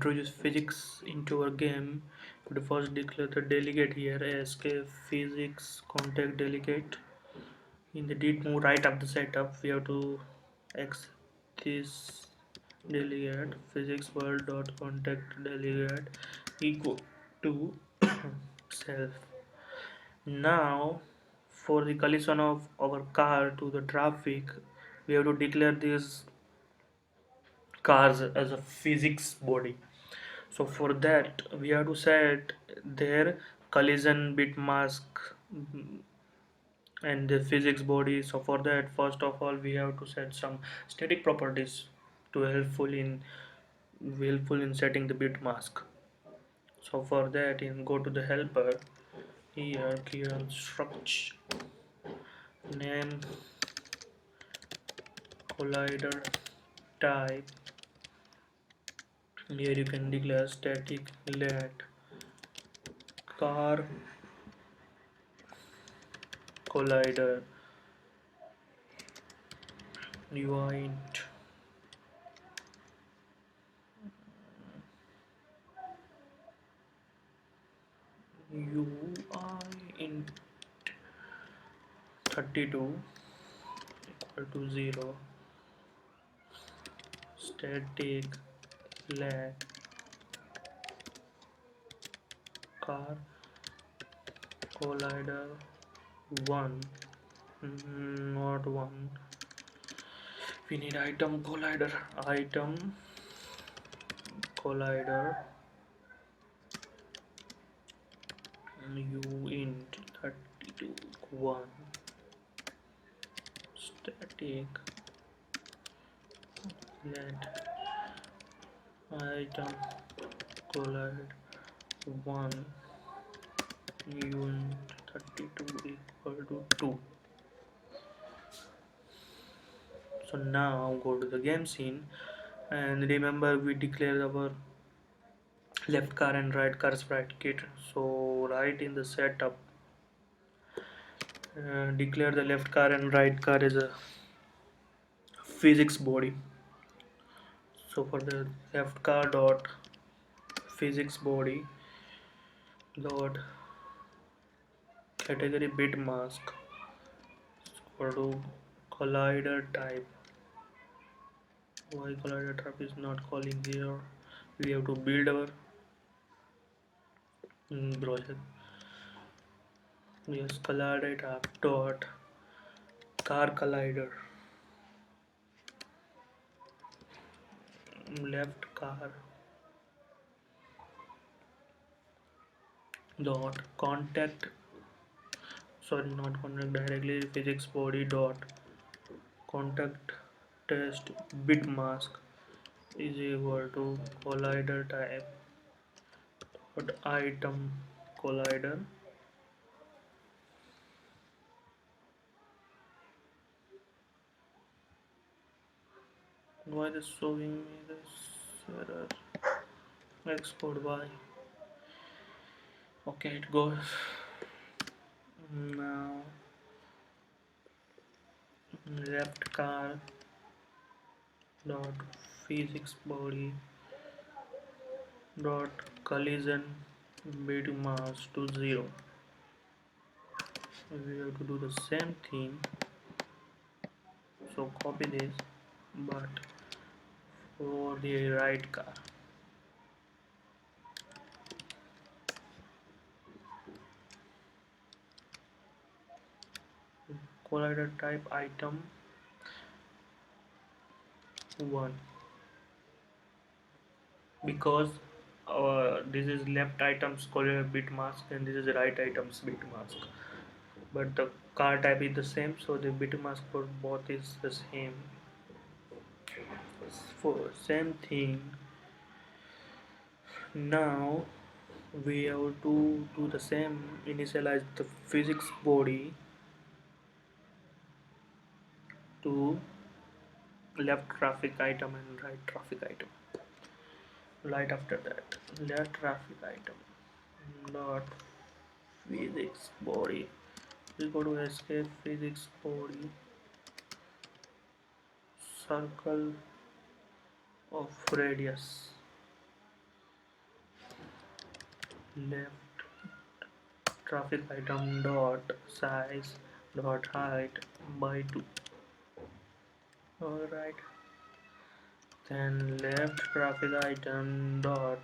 introduce physics into our game, we first declare the delegate here as physics contact delegate. In the did move right up the setup, we have to x this delegate physics world dot contact delegate equal to self. Now, for the collision of our car to the traffic, we have to declare these cars as a physics body. So for that, we have to set their collision bit mask and the physics body. So for that, first of all, we have to set some static properties to helpful in setting the bit mask. So for that, in go to the helper here, key struct name collider type. Here you can declare static let car collider int UI int 32 equal to 0 static let car collider 1 not 1, we need item collider u int 32 1 static let item collide 1 int 32 equal to 2. So now go to the game scene and remember we declared our left car and right car sprite kit. So right in the setup declare the left car and right car as a physics body. So for the left car dot physics body dot category bit mask equal to collider type. Why collider type is not calling here? We have to build our project. Yes, collider type dot car collider left car dot contact, sorry not contact, directly physics body dot contact test bit mask is equal to collider type dot item collider. Why is showing me this error? Export by, okay it goes. Now left car dot physics body dot collision bit mass to 0. We have to do the same thing, so copy this but for the right car collider type item 1 because this is left items collider bit mask and this is right items bit mask, but the car type is the same, so the bit mask for both is the same. For same thing, now we have to do the same, initialize the physics body to left traffic item and right traffic item. Right after that, left traffic item dot physics body, we go to escape physics body circle of radius left traffic item dot size dot height by 2. Alright, then left traffic item dot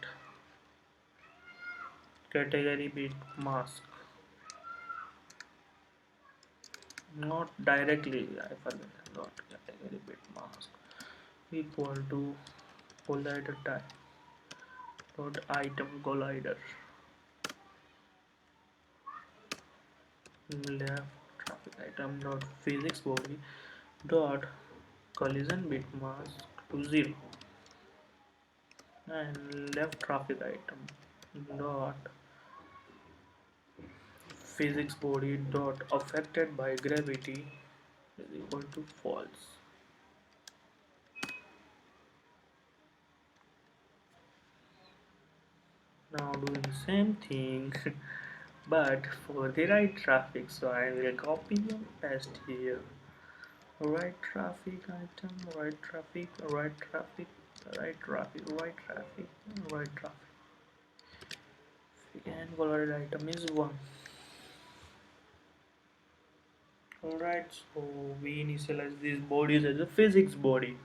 category bit mask, not directly, I forget, dot category bit mask equal to collider type dot item collider, left traffic item dot physics body dot collision bit mask to 0, and left traffic item dot physics body dot affected by gravity is equal to false. Now doing the same thing but for the right traffic, so I will copy and paste here. Right traffic item, right traffic, right traffic, right traffic, right traffic, right traffic, and colored item is 1. Alright, so we initialize these bodies as a physics body.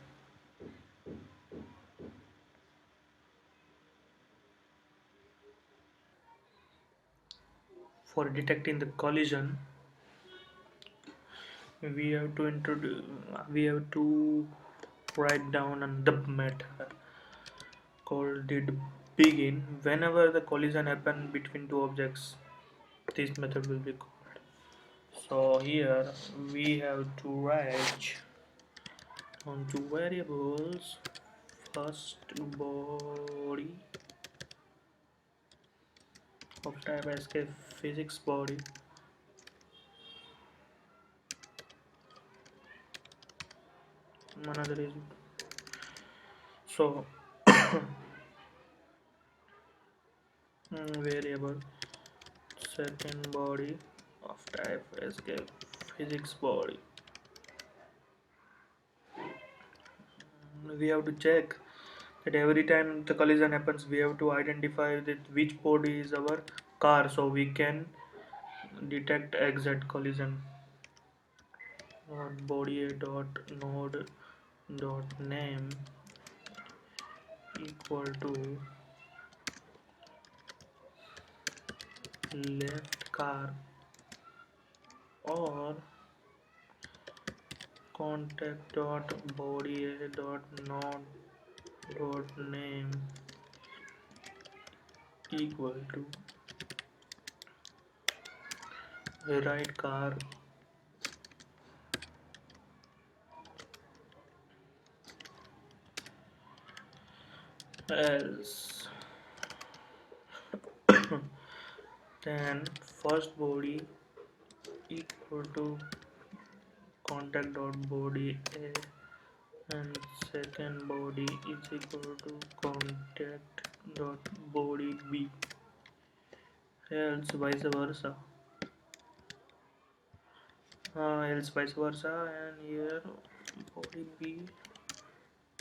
For detecting the collision, we have to write down a dub method called did begin. Whenever the collision happen between two objects, this method will be called. So here we have to write on two variables, first body of type SK physics body, another is so variable second body of type SK physics body. We have to check that every time the collision happens we have to identify that which body is our car, so we can detect exact collision. Body dot node dot name equal to left car or contact dot body dot node dot name equal to right car else. Then first body equal to contact dot body A and second body is equal to contact dot body B, else vice versa, and here body B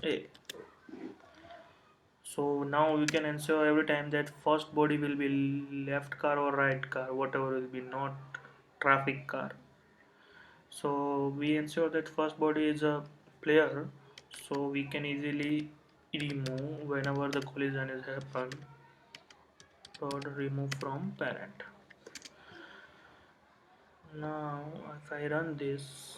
A. So now we can ensure every time that first body will be left car or right car, whatever will be, not traffic car. So we ensure that first body is a player, so we can easily remove whenever the collision is happen, or remove from parent. Now if I run this,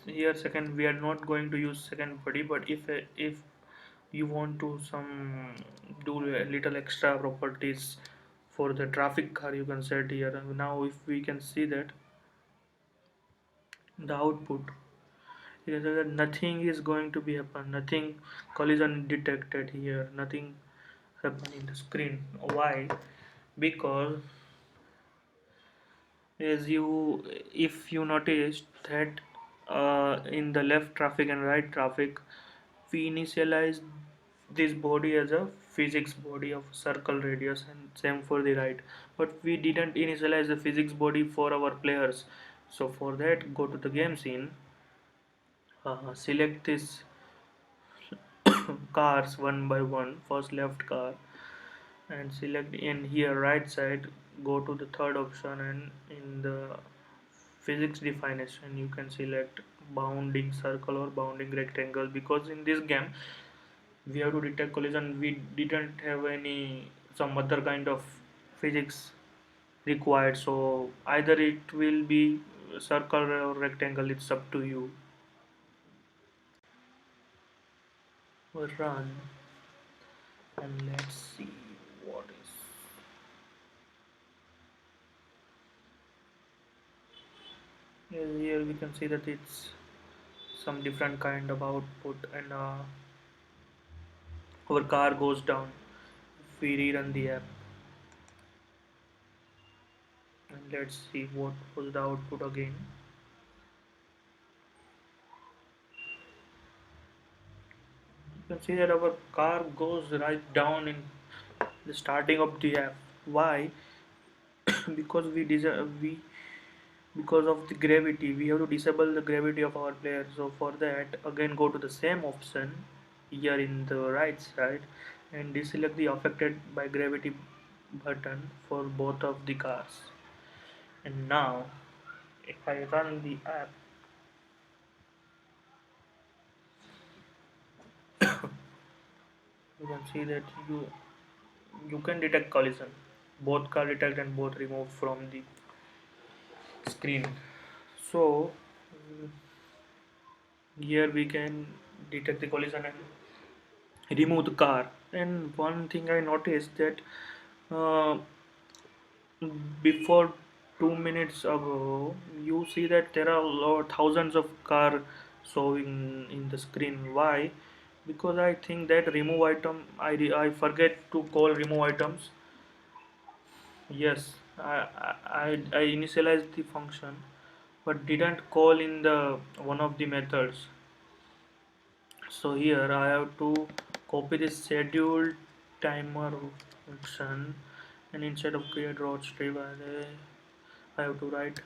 here second we are not going to use second body, but if you want to some do a little extra properties for the traffic car, you can set here. Now if we can see that the output, you can say that nothing is going to be happen, nothing collision detected here, nothing happen in the screen. Why? Because as you if you noticed that in the left traffic and right traffic we initialize this body as a physics body of circle radius, and same for the right, but we didn't initialize the physics body for our players. So for that, go to the game scene, select this cars one by one. First left car and select in here right side, go to the third option, and in the physics definition you can select bounding circle or bounding rectangle, because in this game we have to detect collision. We didn't have any some other kind of physics required, so either it will be circle or rectangle, it's up to you. Run and let's see what is. Here we can see that it's some different kind of output, and our car goes down if we rerun the app. And let's see what was the output again. You can see that our car goes right down in the starting of the app. Why? because we because of the gravity, we have to disable the gravity of our player. So for that, again go to the same option here in the right side and deselect the affected by gravity button for both of the cars. And now if I run the app, you can see that you can detect collision, both car detect and both remove from the screen. So here we can detect the collision and remove the car. And one thing I noticed that uh, before 2 minutes ago, you see that there are thousands of car showing in the screen. Why? Because I think that remove item, I forget to call remove items. Yes, I initialized the function but didn't call in the one of the methods. So here I have to copy this scheduled timer function, and instead of create route strip I have to write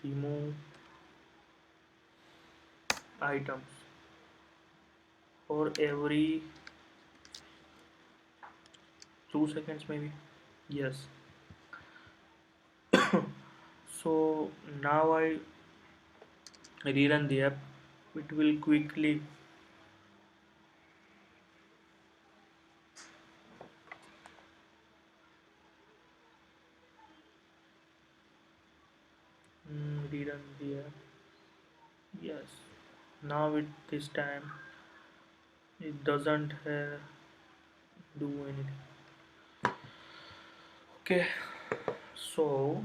remove items for every 2 seconds maybe. Yes. So now I rerun the app. It will quickly rerun the app. Yes. Now it this time it doesn't do anything. Okay. So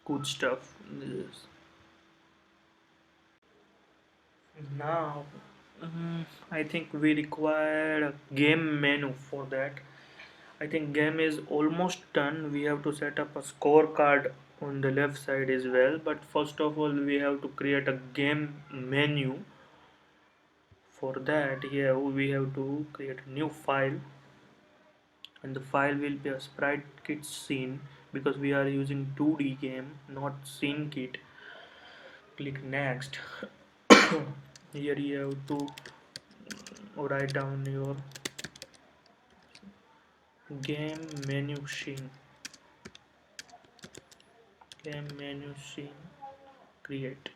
good stuff. Yes. Now, I think we require a game menu for that. I think game is almost done. We have to set up a scorecard on the left side as well. But first of all, we have to create a game menu. For that, here we have to create a new file, and the file will be a SpriteKit scene because we are using 2D game, not scene kit. Click next. Here you have to write down your game menu scene. Game menu scene create.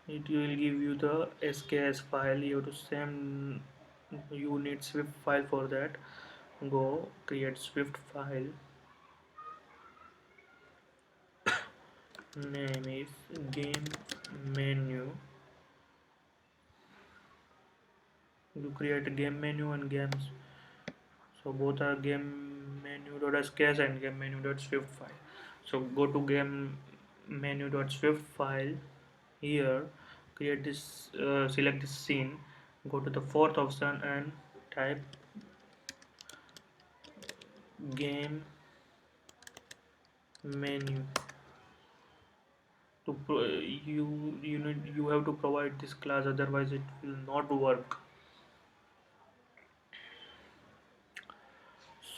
It will give you the SKS file. You have to send, you need Swift file for that. Go create Swift file. Name is game menu. You create a game menu and games. So both are game menu.sketch and game menu.swift file. So go to game menu.swift file. Here create this, select this scene, go to the fourth option and type game menu. To you have to provide this class, otherwise it will not work.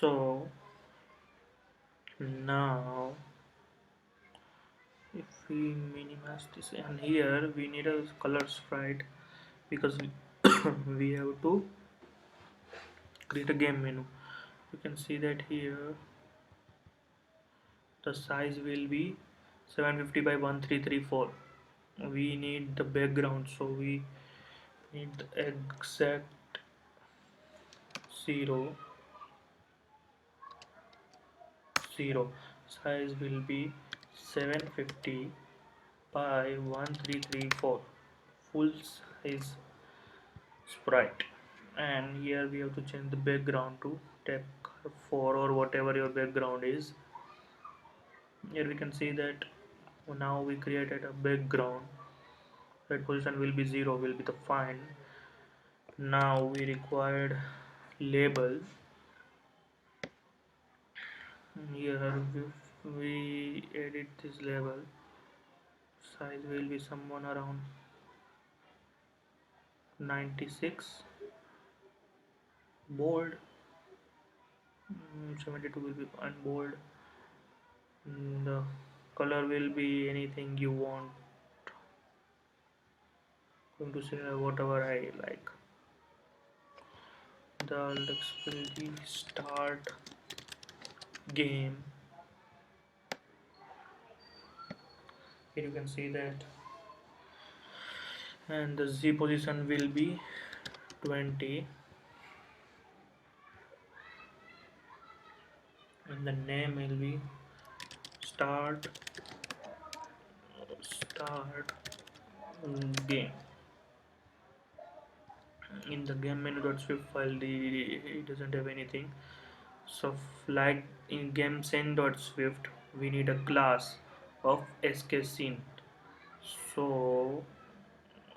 So now if we minimize this, and here we need a color sprite, because we have to create a game menu. You can see that here the size will be 750 by 1334. We need the background, so we need the exact 0 0. Size will be 750 by 1334, full size sprite. And here we have to change the background to tech 4 or whatever your background is. Here we can see that now we created a background. Red position will be 0, will be the fine. Now we required label. Here we edit this label. Size will be someone around 96. Bold 72 will be unbold. The color will be anything you want. Going to say whatever I like. The next will be start game. Here you can see that, and the Z position will be 20, and the name will be start game. In the game menu.swift file, it doesn't have anything. So like in game scene.swift, we need a class of scene. So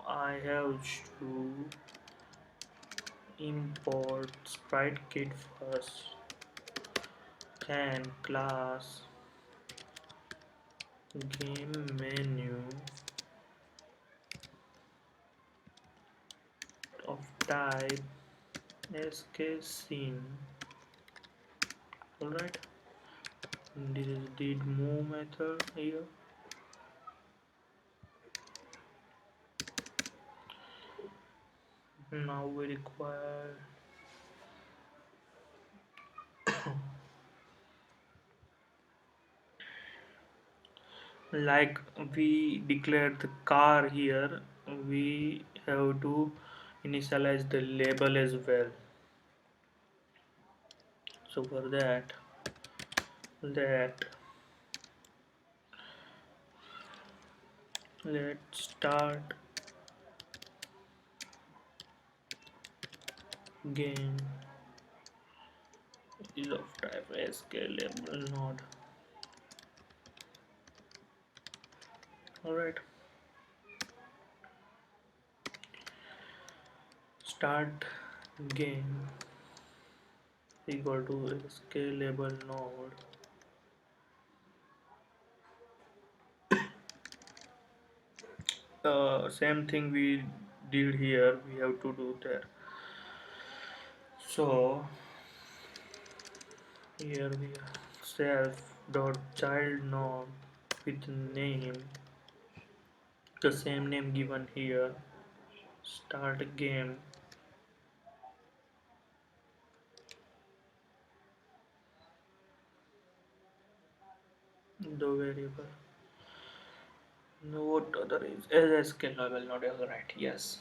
I have to import SpriteKit first, then class game menu of type scene. Alright, this is did move method here. Now we require like we declared the car here, we have to initialize the label as well. So for that let's start game is of type scalable node. Alright, start game equal to scalable node. Same thing we did here, we have to do there. So here we have self dot child node with name, the same name given here, start game. The variable, what other is as scalable node, all right, yes,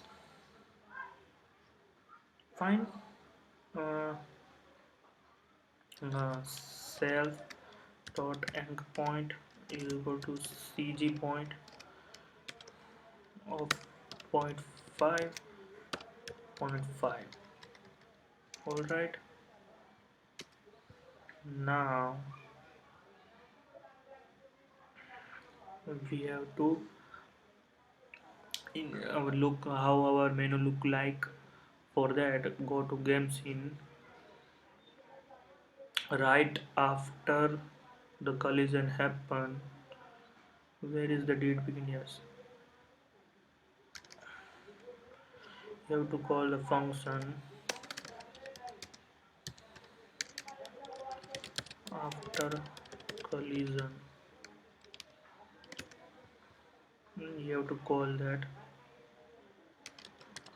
fine. uh, self dot anchor point is equal to cg point of 0.5 0.5. all right, now we have to in our look how our menu look like. For that, go to game scene right after the collision happen. Where is the date begin? Yes, you have to call the function after collision. You have to call that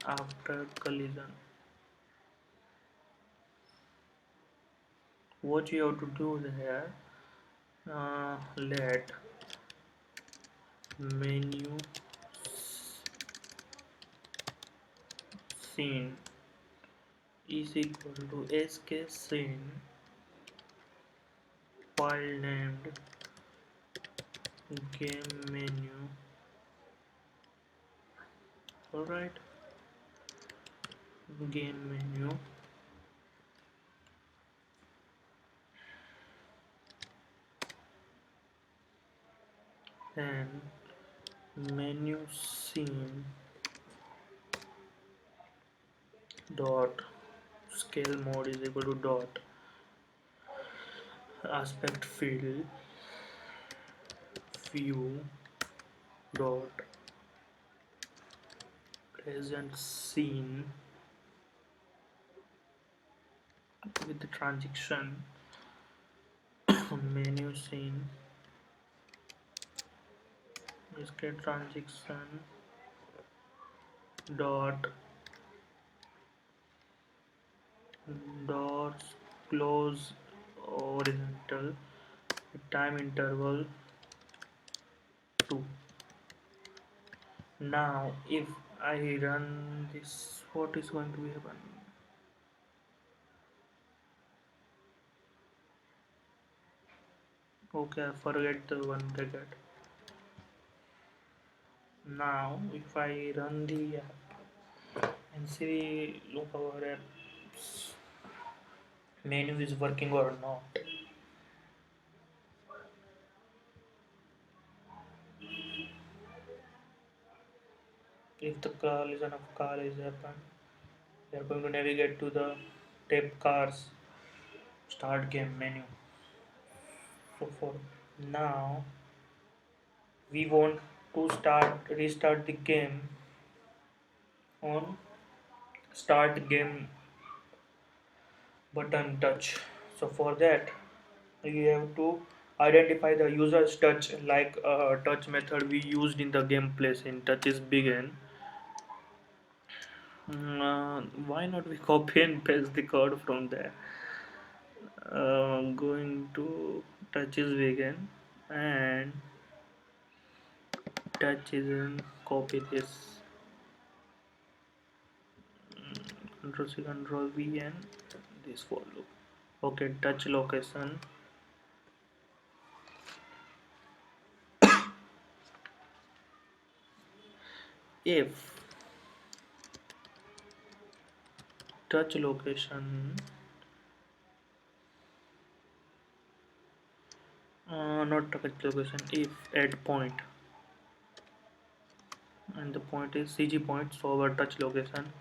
after collision. What you have to do here, let menu scene is equal to sk scene file named game menu. Alright, game menu, and menu scene dot scale mode is equal to dot aspect field view dot present scene with the transaction menu scene is get transaction dot doors close horizontal time interval 2. Now if I run this, what is going to be happen? Okay, I forget the one bracket. Now if I run the app and see, look our app's menu is working or not. If the collision of car is happened, we are going to navigate to the tab cars start game menu. So for now we want to restart the game on start game button touch. So for that you have to identify the user's touch, like a touch method we used in the gameplay in touch is begin. Why not we copy and paste the code from there? Going to touch is begin and touch is in copy this, control C control V and this for loop. Okay, touch location if touch location not touch location, if add point and the point is CG point, so our touch location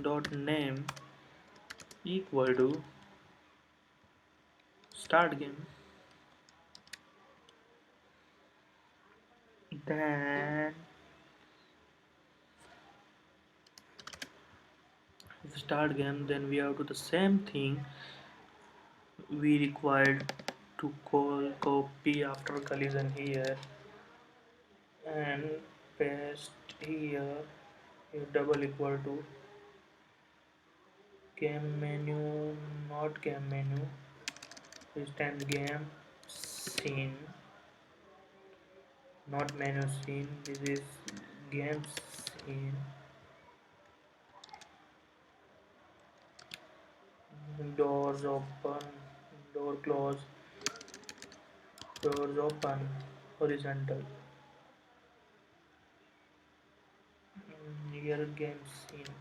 dot name equal to start game, then if start game then we have to the same thing we required to call copy after collision here and paste here, double equal to game menu, not game menu, this time game scene, not menu scene, this is game scene, doors open, door close, doors open, horizontal, here game scene.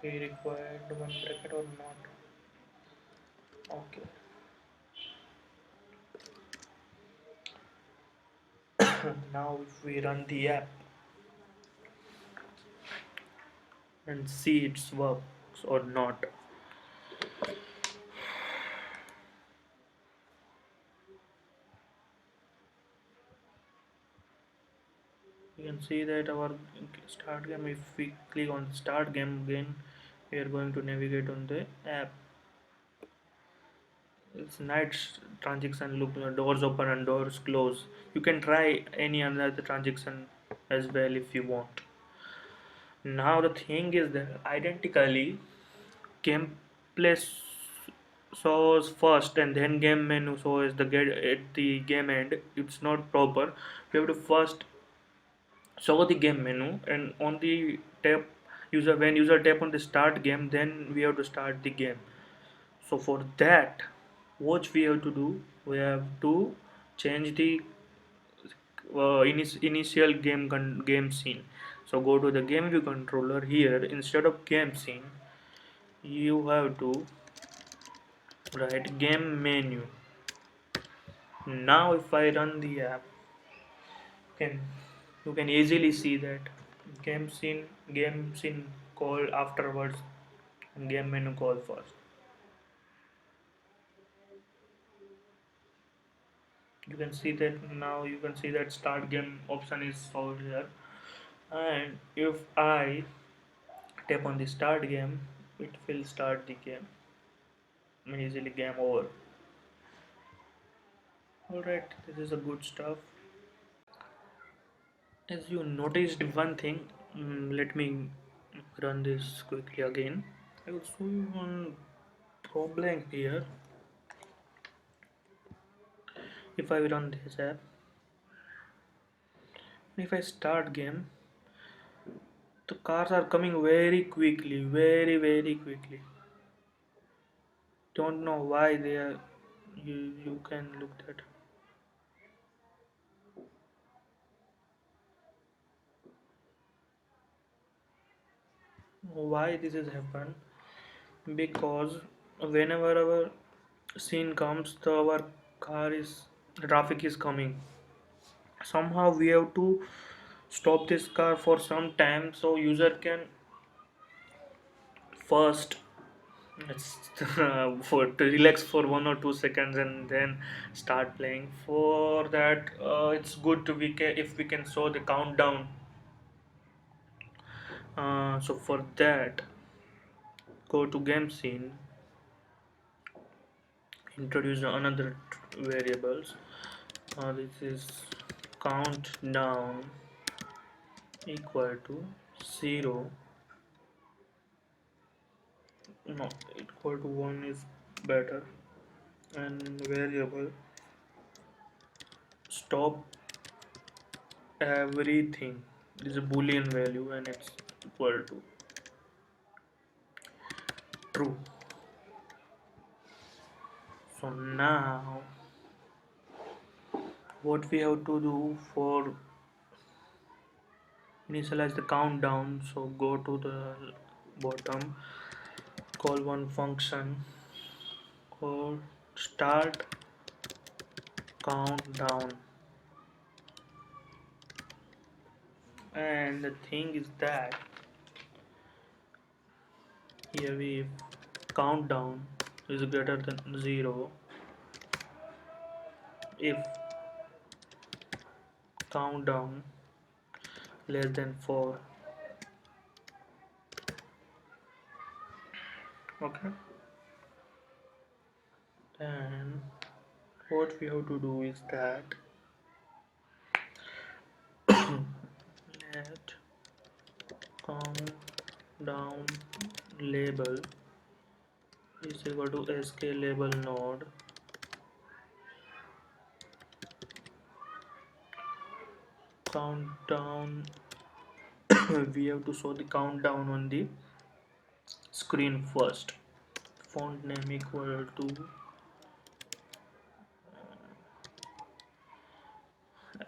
We required one bracket or not? Okay. Now if we run the app and see it works or not. You can see that our start game, if we click on start game again, we are going to navigate on the app. it's night transaction look, doors open and doors close. You can try any other transaction as well if you want. Now the thing is that identically gameplay shows first and then game menu shows the get at the game end. It's not proper. You have to first show the game menu, and on the tap user when user tap on the start game, then we have to start the game. So for that, what we have to do, we have to change the initial game scene. So go to the game view controller. Here instead of game scene, you have to write game menu. Now if I run the app, can you can easily see that game scene call afterwards and game menu call first. You can see that now. You can see that start game option is over here, and if I tap on the start game, it will start the game. Easily game over. Alright, this is a good stuff. As you noticed one thing, let me run this quickly again. I will show you one problem here. If I run this app, if I start game, the cars are coming very quickly, very quickly. Don't know why they are. You can look that. Why this has happened? Because whenever our scene comes, our car is traffic is coming. Somehow we have to stop this car for some time so user can first for to relax for 1 or 2 seconds and then start playing. For that, it's good to we can if we can show the countdown. So for that, go to game scene, introduce another variables. This is countdown equal to 0. No, equal to 1 is better. And variable stop everything. This is a boolean value and it's equal to true. So now what we have to do for initialize the countdown, so go to the bottom, call one function called start countdown, and the thing is that here we countdown is greater than 0, if countdown less than 4. Okay, and what we have to do is that let countdown label is equal to sk label node countdown. We have to show the countdown on the screen first. Font name equal to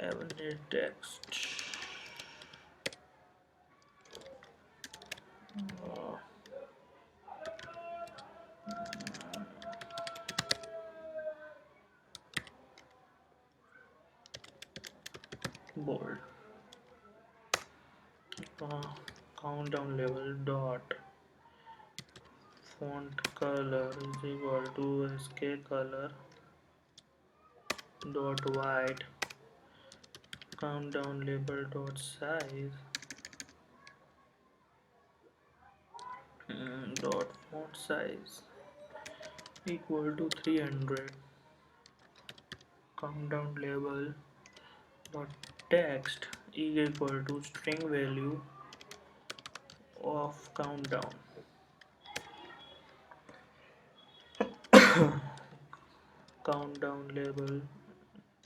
every text. uh, Bold. Countdown level dot font color is equal to sk color dot white. Countdown label dot size dot font size equal to 300. Countdown label dot text is equal to string value of countdown. Countdown label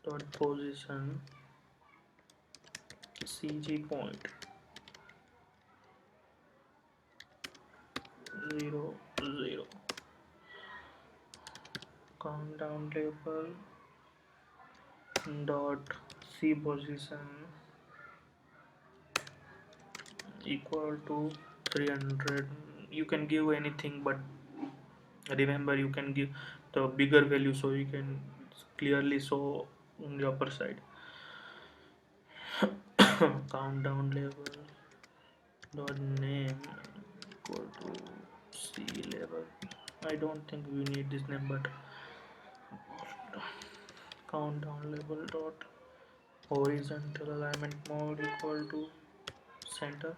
dot position cg point 0 0. Countdown label dot c position equal to 300. You can give anything, but remember you can give the bigger value so you can clearly show on the upper side. Countdown level dot name equal to c level. I don't think we need this name, but countdown level dot horizontal alignment mode equal to center.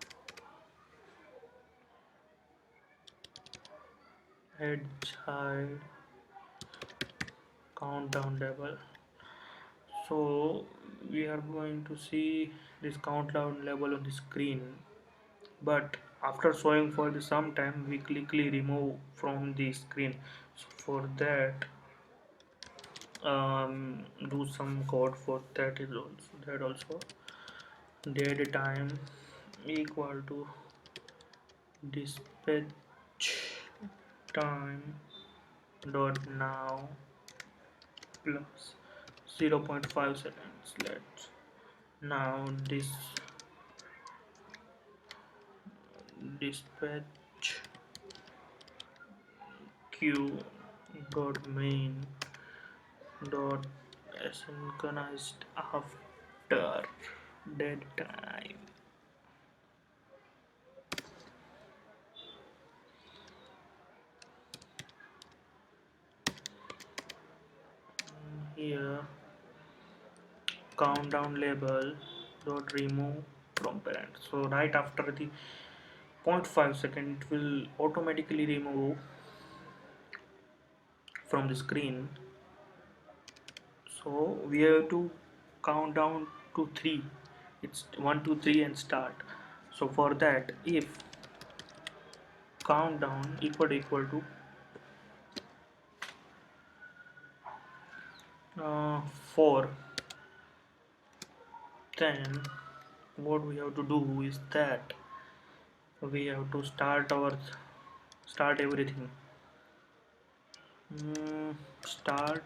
Edge height countdown level. So we are going to see this countdown level on the screen, but after showing for the some time we quickly remove from the screen. So for that, do some code for that is also date time equal to dispatch time dot now plus 0.5 seconds. Let's now this dispatch queue dot main dot synchronized after dead time. Here countdown label dot remove from parent. So right after the 0.5 second it will automatically remove from the screen. So we have to count down to 3. It's 1 2 3 and start. So for that, if countdown equal to 4, then what we have to do is that we have to start everything. Start,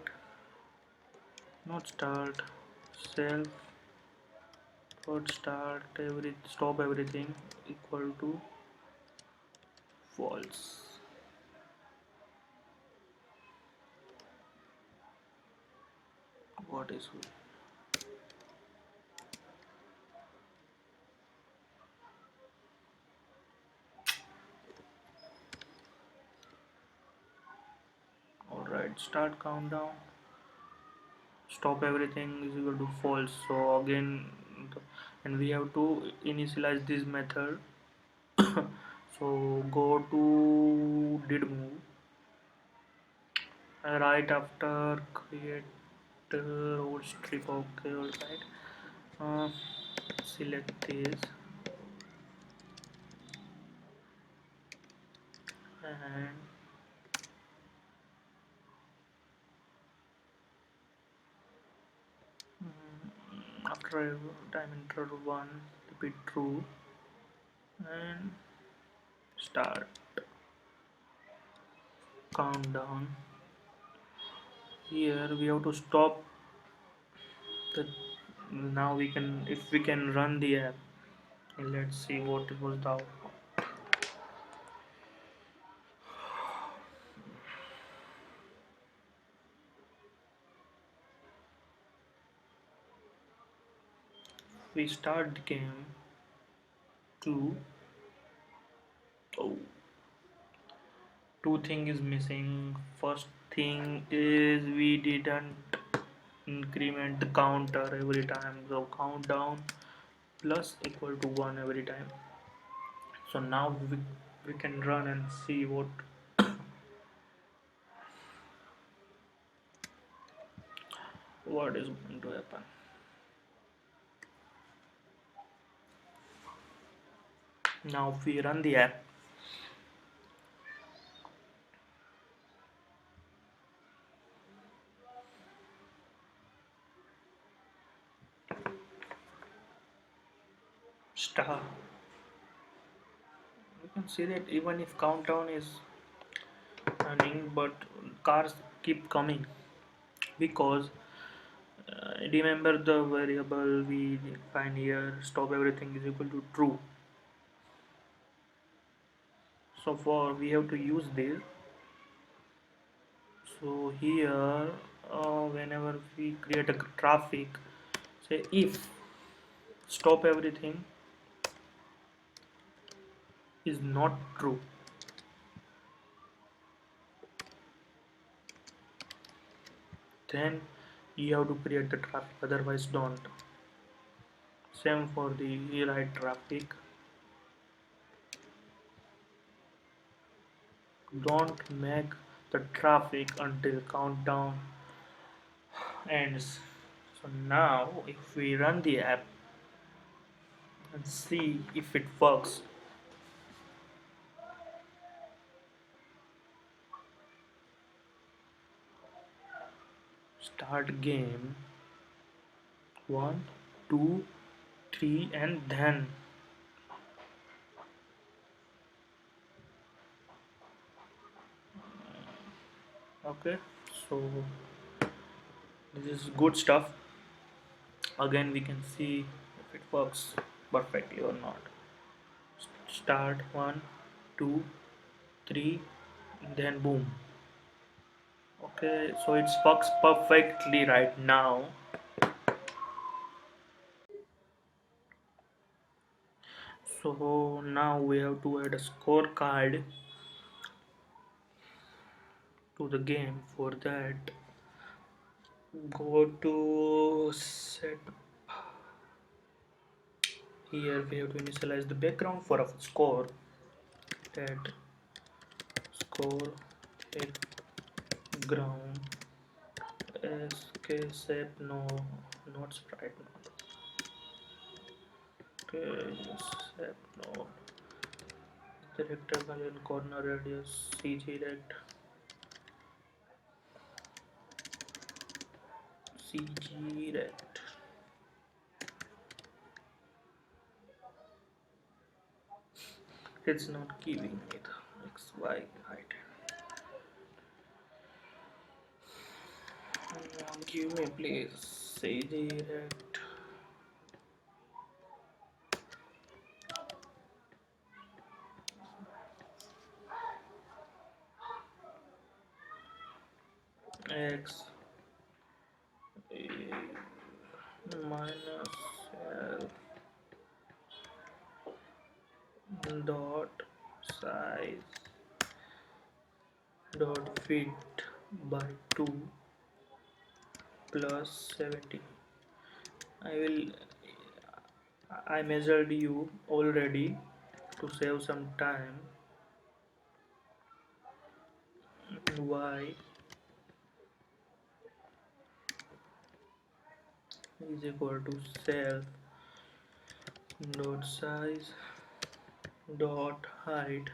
not start, self dot stop everything equal to false. What is it? Alright, start countdown, stop everything is equal to false. So again, and we have to initialize this method. So go to did move, right after create road strip. Okay, alright. Select this and after time interval 1 repeat true and start countdown. Here we have to stop the, now we can, if we can run the app, and let's see what it was the outcome. We start the game to, oh, two thing is missing. First thing is we didn't increment the counter every time, so countdown plus equal to 1 every time. So now we can run and see what what is going to happen. Now if we run the app, start, you can see that even if countdown is running, but cars keep coming because remember the variable we define here, stop everything is equal to true. So for we have to use this. So here, whenever we create a traffic, say if stop everything is not true, then you have to create the traffic, otherwise don't. Same for the right traffic. Don't make the traffic until countdown ends. So now if we run the app and see if it works, start game, 1 2 3 and then okay. So this is good stuff. Again we can see if it works perfectly or not. Start 1 2 3 then boom. Okay, so it works perfectly right now. So now we have to add a scorecard to the game. For that, go to set. Here we have to initialize the background for a score. That score background SK no, not sprite node. Okay, sep node. The rectangle in corner radius CG rect. CG rect. It's not giving me the XY height. Give me please CG rect. X minus L dot size dot fit by 2 plus 70. I measured you already to save some time. Y is equal to self dot size dot height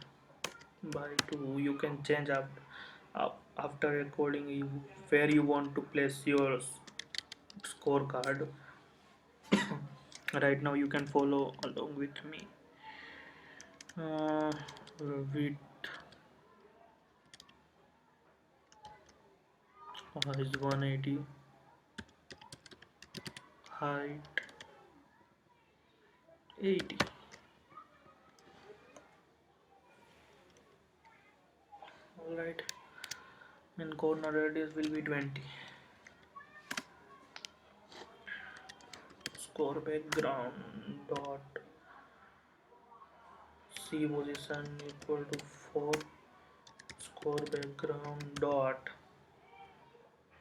by 2. You can change after recording where you want to place your scorecard. Right now you can follow along with me. uh, Width is 180, height 80. Alright, and corner radius will be 20. Score background dot C position equal to 4. Score background dot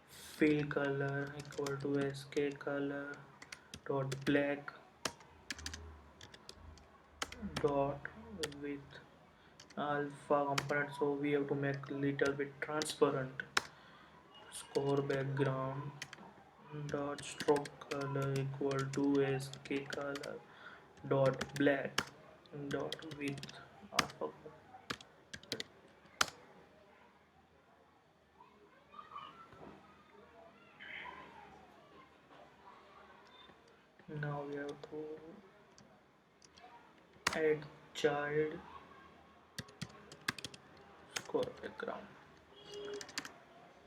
fill color equal to SK color dot black dot with alpha component, so we have to make little bit transparent. Score background dot stroke color equal to sk color dot black dot width of now we have to add child score background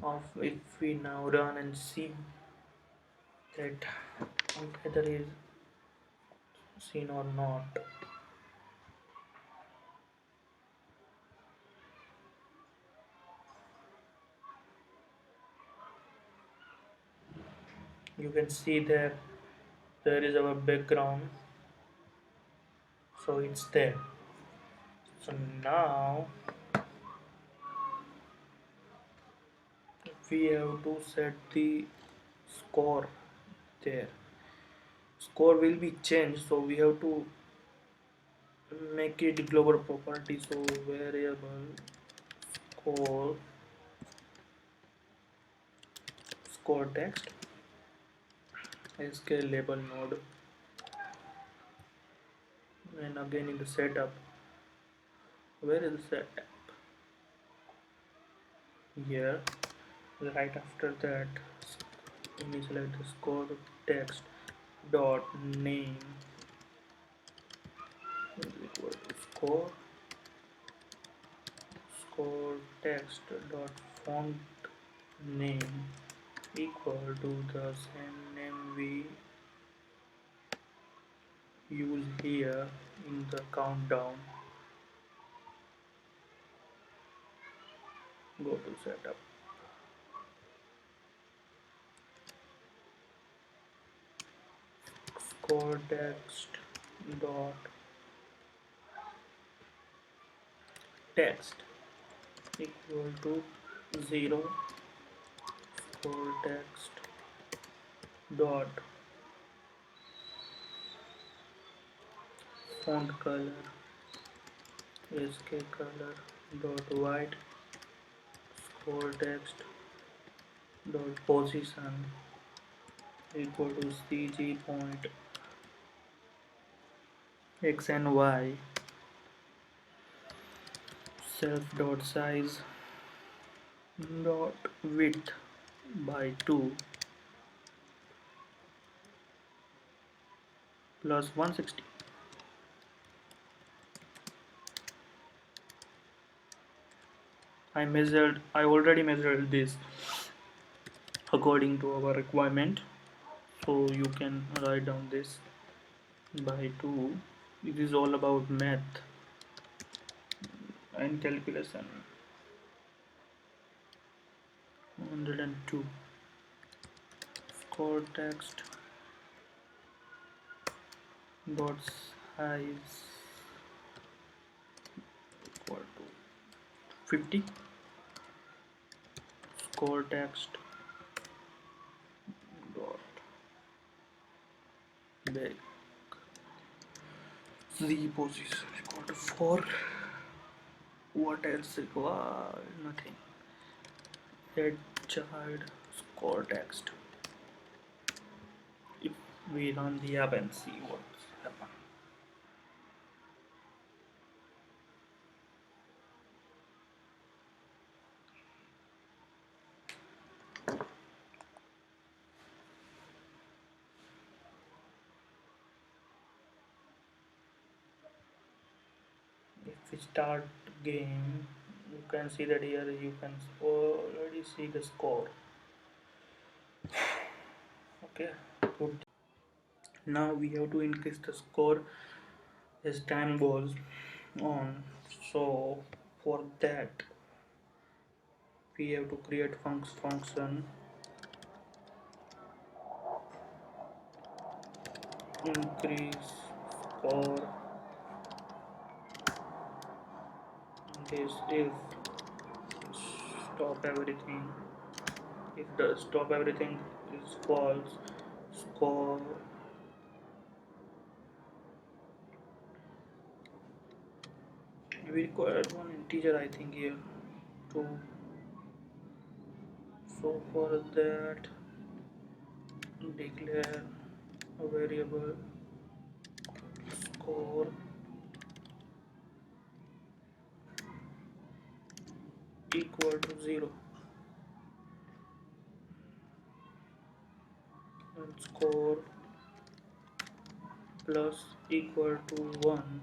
of if we now run and see that whether is seen or not. You can see that there is our background, so it's there. So now we have to set the score there. Score will be changed, so we have to make it global property. So variable score score text sk label node, and again in the setup, where is the setup? Here, right after that, initialize the score text dot name is equal to score text dot font name equal to the same name we use here in the countdown. Go to setup, score text dot text equal to 0, score text dot font color sk color dot white, score text dot position equal to cg point x and y, self dot size dot width by 2 plus 160. I already measured this according to our requirement, so you can write down this by 2. It is all about math and calculation. 102 score text dot size equal to 50, score text dot back z position equal to 4. What else required? Nothing. Add child score text. If we run the app and see what's happened. If we start game, you can see that here you can already see the score. Okay, good. Now we have to increase the score as time goes on. So for that we have to create function increase score. This if stop everything, if the stop everything is false, score we required one integer I think here too. So for that declare a variable score equal to 0 and score plus equal to 1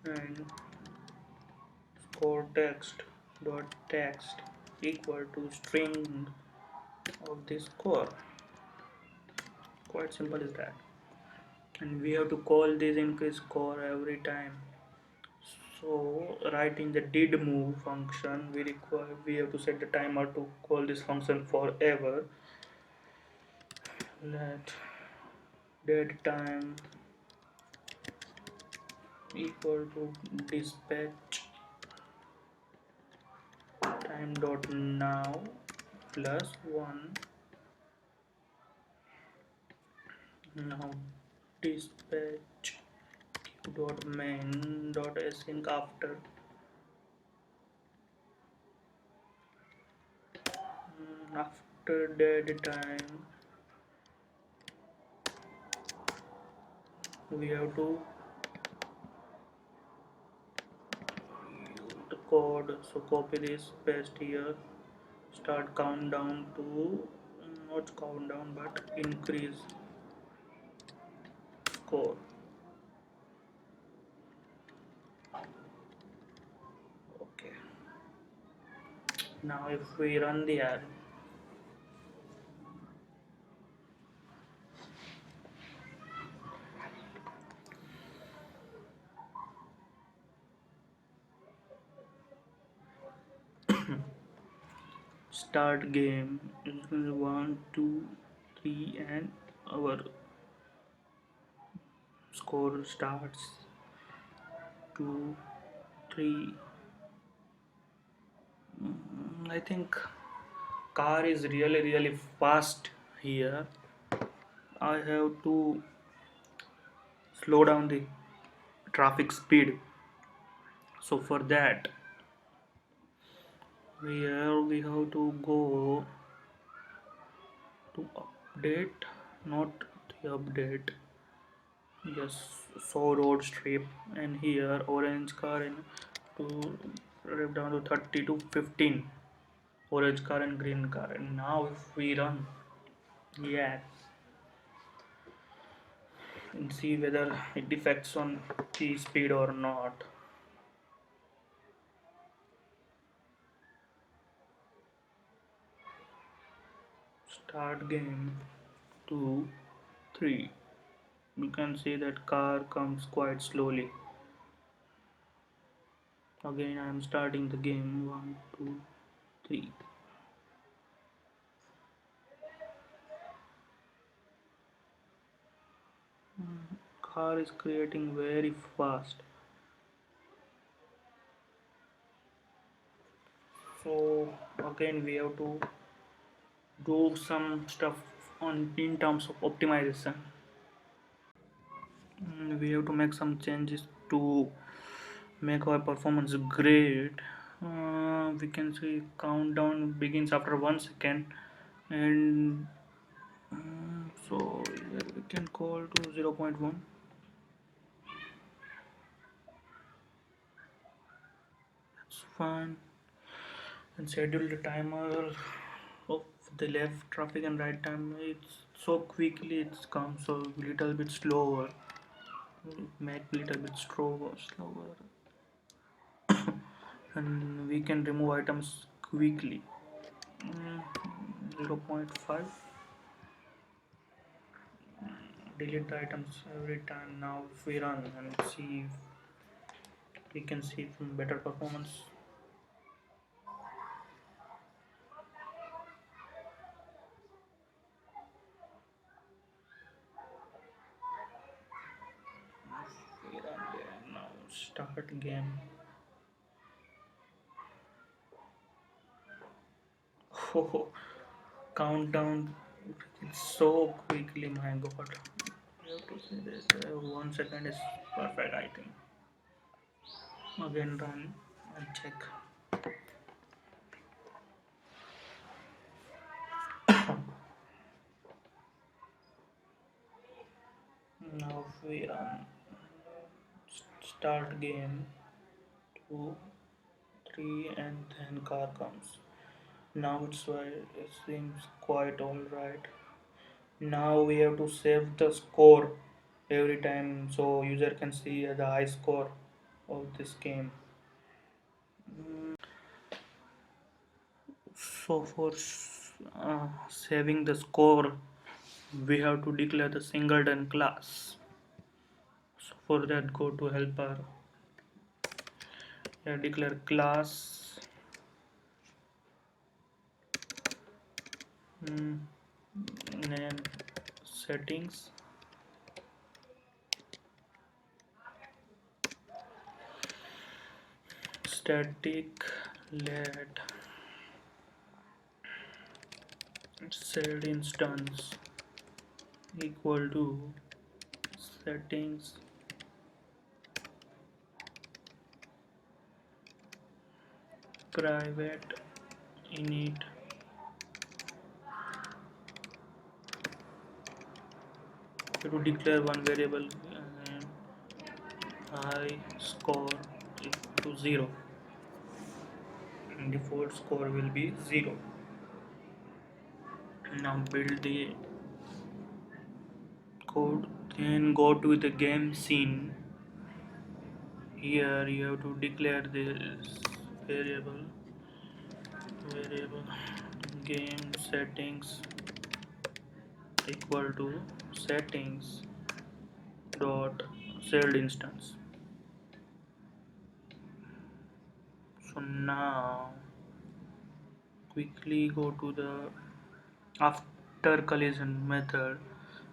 and score text equal to string of the score. Quite simple is that. And we have to call this increase score every time. So right in the did move function we have to set the timer to call this function forever. Let dead time equal to dispatch time dot now plus 1. Now dispatch dot main dot async after dead time we have to use the code. So copy this, paste here, start countdown to not countdown but increase score. Okay, now if we run the app, start game 1 2 3 and our score starts 2 3. I think car is really fast here. I have to slow down the traffic speed. So for that here we have to go to update, not the update, yes, so road strip, and here orange car and to rev down to 30 to 15, orange car and green car. And now if we run, yes, and see whether it affects on the speed or not. Start game 2 3. You can see that car comes quite slowly. Again I am starting the game 1 2 3. Car is creating very fast. So again we have to do some stuff on in terms of optimization. We have to make some changes to make our performance great. We can see countdown begins after 1 second, and so here we can call to 0.1. That's fine. And schedule the timer of the left traffic and right time. It's so quickly it's come, so little bit slower. Make little bit slower, and we can remove items quickly. 0.5. Delete the items every time. Now if we run and see, we can see some better performance. If we run there now, start game. Oh, countdown it's so quickly, my god. You have to say this 1 second is perfect, I think. Again run and check. Now we run start game 2, 3, and then car comes. Now it's why it seems quite alright. Now we have to save the score every time so user can see the high score of this game. So for saving the score, we have to declare the singleton class. So for that, go to helper. Here declare class name settings static let shared instance equal to settings private init to declare one variable high score equal to 0 and default score will be 0. Now build the code, then go to the game scene. Here you have to declare this variable game settings equal to settings dot shared instance. So now quickly go to the after collision method.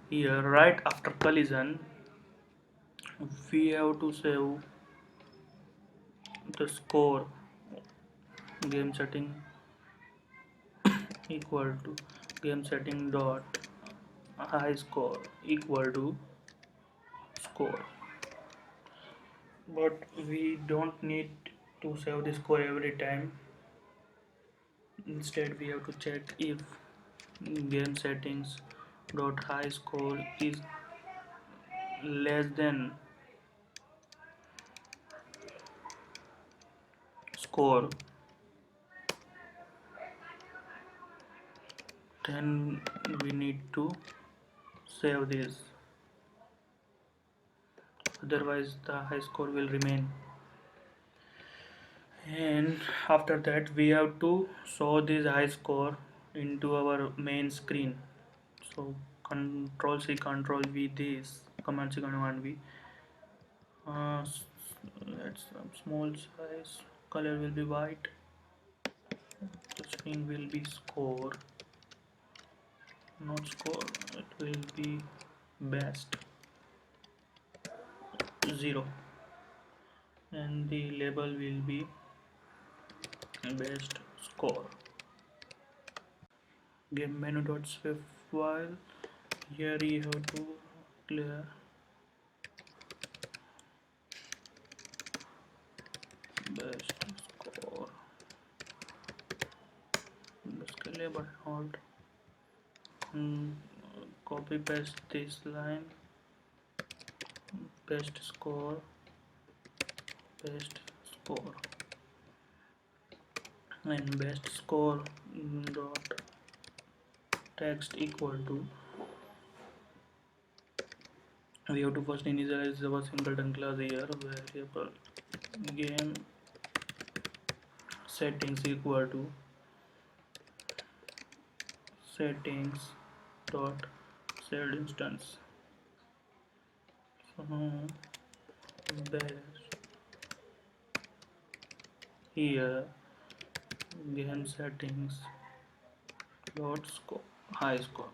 Here right after collision we have to save the score game setting equal to game setting dot high score equal to score, but we don't need to save the score every time. Instead we have to check if game settings dot high score is less than score, then we need to save this, otherwise the high score will remain. And after that we have to show this high score into our main screen. So control C control V this command C command V, let's small size, color will be white, the string will be score, not score, it will be best 0, and the label will be best score. Game menu dot swift file, here you have to clear best score, scalable hold, copy paste this line, best score, best score, and best score dot text equal to, we have to first initialize our singleton class here, variable game settings equal to settings dot shared instance. So best here game settings dot score high score.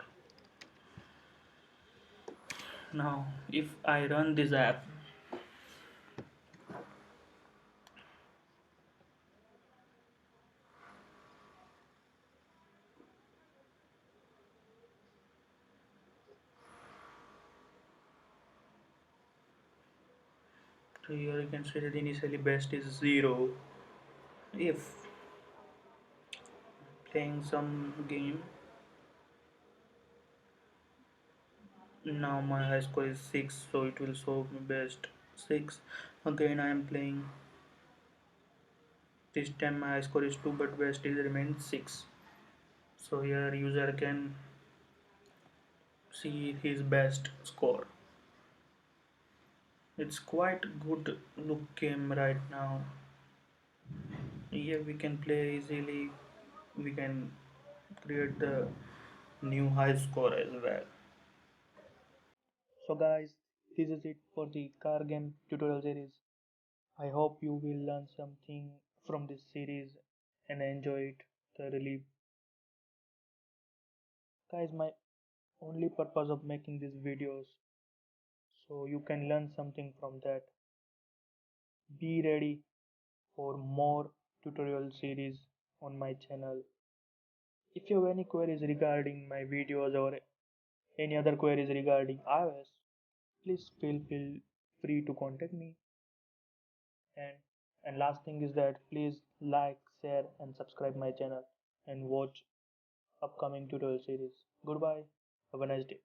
Now if I run this app, so here you can see that initially best is 0. If playing some game Now my high score is 6, so it will show me best 6. Again I am playing. This time my high score is 2, but best is remains 6. So here user can see his best score. It's quite good look game right now. Here we can play easily. We can create the new high score as well. So guys, this is it for the car game tutorial series. I hope you will learn something from this series and enjoy it thoroughly. Guys, my only purpose of making these videos so you can learn something from that. Be ready for more tutorial series on my channel. If you have any queries regarding my videos or any other queries regarding iOS, please feel free to contact me. And last thing is that please like, share and subscribe my channel and watch upcoming tutorial series. Goodbye. Have a nice day.